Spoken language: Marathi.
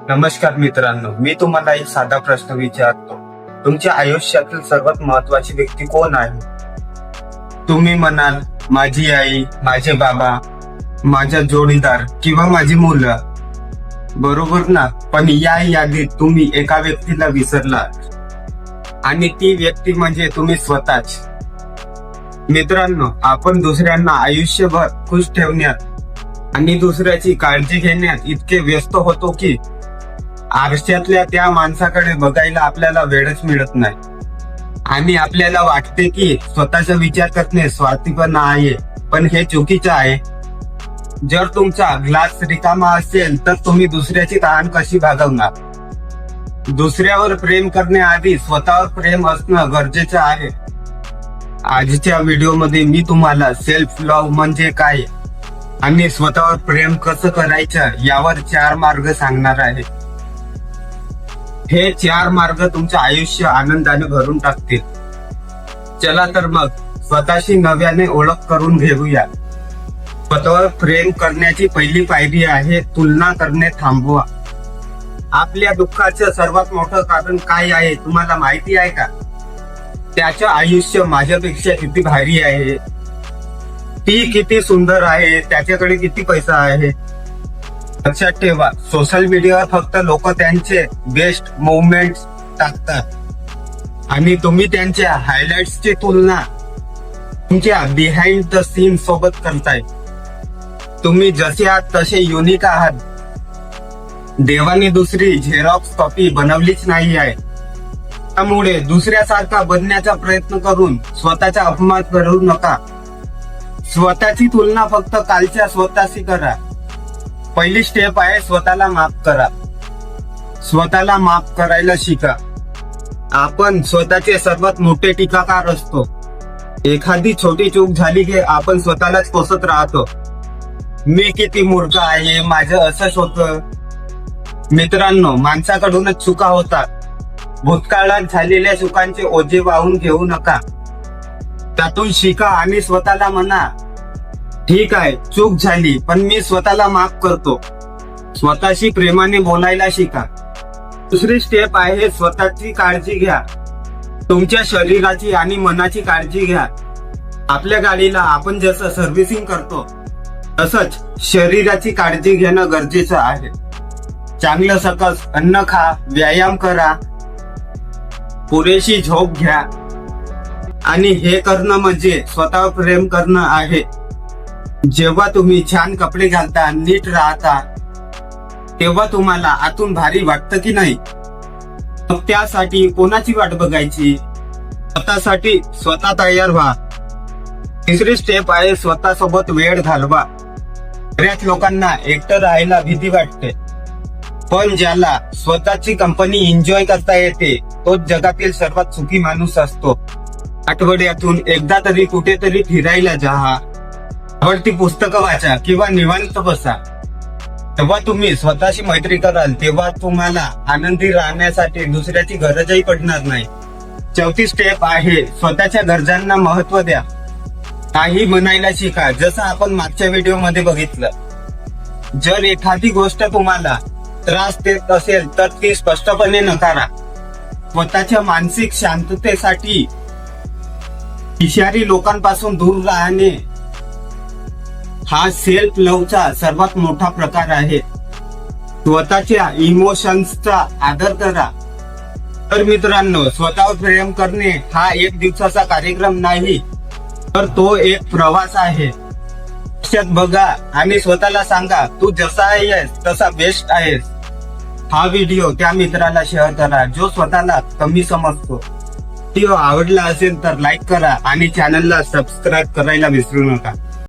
नमस्कार मित्रांनो, मी तुम्हाला एक साधा प्रश्न विचारतो. तुमच्या आयुष्यातील सर्वात महत्वाची व्यक्ती कोण आहे? तुम्ही म्हणाल माझी आई, माझे बाबा, माझा जोडीदार किंवा माझी मुलं. बरोबर ना? पण या यादीत तुम्ही एका व्यक्तीला विसरलात आणि ती व्यक्ती म्हणजे तुम्ही स्वतःच. मित्रांनो, आपण दुसऱ्यांना आयुष्यभर खुश ठेवण्यात आणि दुसऱ्याची काळजी घेण्यात इतके व्यस्त होतो की आरशातल्या त्या माणसाकडे बघायला आपल्याला वेळच मिळत नाही. आणि आपल्याला वाटते की स्वतःचा विचार करणे स्वार्थीपणा आहे, पण हे चुकीचं आहे. जर तुमचा ग्लास रिकामा असेल तर तुम्ही दुसऱ्याची तहान कशी भागवणार? दुसऱ्यावर प्रेम करण्याआधी स्वतःवर प्रेम असणं गरजेचं आहे. आजच्या व्हिडिओमध्ये मी तुम्हाला सेल्फ लव्ह म्हणजे काय आणि स्वतःवर प्रेम कसं करायचं यावर 4 मार्ग सांगणार आहे. हे 4 मार्ग तुमचं आयुष्य आनंदाने भरून टाकतील. चला तर मग स्वतःशी नव्याने ओळख करून घेऊया. स्वतःवर प्रेम करण्याची पहिली पायरी आहे तुलना करणे थांबवा. आपल्या दुःखाचं सर्वात मोठं कारण काय आहे तुम्हाला माहिती आहे का? त्याचं आयुष्य माझ्यापेक्षा किती भारी आहे, ती किती सुंदर आहे, त्याच्याकडे किती पैसा आहे. लक्षात ठेवा, सोशल मीडियावर फक्त लोक त्यांचे बेस्ट मुवमेंट टाकतात आणि तुम्ही त्यांच्या हायलाइट्सची तुलना तुमच्या बिहाइंड द सीन सोबत करताय. तुम्ही जसे आहात तसे युनिक आहात. देवाने दुसरी झेरॉक्स कॉपी बनवलीच नाही आहे. त्यामुळे दुसऱ्यासारखा बनण्याचा प्रयत्न करून स्वतःचा अपमान करू नका. स्वतःची तुलना फक्त कालच्या स्वतःशी करा. पहिली स्टेप आहे स्वतःला माफ करा. स्वतःला माफ करायला शिका. आपण स्वतःचे सर्वात मोठे टीकाकार असतो. एखादी छोटी चूक झाली की आपण स्वतःलाच कोसत राहतो. मी किती मूर्ख आहे, माझं असंच होतं. मित्रांनो, माणसाकडूनच चुका होतात. भूतकाळात झालेल्या चुकांचे ओझे वाहून घेऊ नका. त्यातून शिका आणि स्वतःला म्हणा, ठीक आहे, चूक झाली, पण मी स्वतःला माफ करतो. स्वतःशी प्रेमाने बोलायला शिका. दुसरी स्टेप आहे स्वतःची काळजी घ्या. तुमच्या शरीराची आणि मनाची काळजी घ्या. आपल्या गाडीला आपण जसं सर्व्हिसिंग करतो तसंच शरीराची काळजी घेणं गरजेचं आहे. चांगलं सकस अन्न खा, व्यायाम करा, पुरेशी झोप घ्या. आणि हे करणं म्हणजे स्वतःवर प्रेम करणं आहे. जेव्हा तुम्ही छान कपडे घालता, नीट राहता, तेव्हा तुम्हाला आतून भारी वाटतं की नाही? मग त्यासाठी कोणाची वाट बघायची? स्वतःसाठी स्वतः तयार व्हा. तिसरी स्टेप आहे स्वतःसोबत वेळ घालवा. बऱ्याच लोकांना एकटं राहायला भीती वाटते, पण ज्याला स्वतःची कंपनी एन्जॉय करता येते तोच जगातील सर्वात सुखी माणूस असतो. आठवड्यातून एकदा तरी कुठेतरी फिरायला जा, आवडती पुस्तकं वाचा किंवा निवांत बसा. तेव्हा तुम्ही स्वतःशी मैत्री कराल, तेव्हा तुम्हाला आनंदी राहण्यासाठी दुसऱ्याची गरजही पडणार नाही. चौथी स्टेप आहे स्वतःच्या गरजांना महत्व द्या. नाही म्हणायला शिका. जसं आपण मागच्या व्हिडिओमध्ये बघितलं, जर एखादी गोष्ट तुम्हाला त्रास देत असेल तर ती स्पष्टपणे नकारा. स्वतःच्या मानसिक शांततेसाठी विषारी लोकांपासून दूर राहणे हा सेल्फ लव्हचा सर्वात मोठा प्रकार आहे. स्वतःच्या इमोशन्सचा आदर करा. तर मित्रांनो, स्वतःवर प्रेम करणे हा एक दिवसाचा कार्यक्रम नाही, तर तो एक प्रवास आहे. लक्षात बघा आणि स्वतःला सांगा, तू जसा आहेस तसा बेस्ट आहेस. हा व्हिडिओ त्या मित्राला शेअर करा जो स्वतःला कमी समजतो. व्हिडिओ आवडला असेल तर लाईक करा आणि चॅनलला सबस्क्राईब करायला विसरू नका.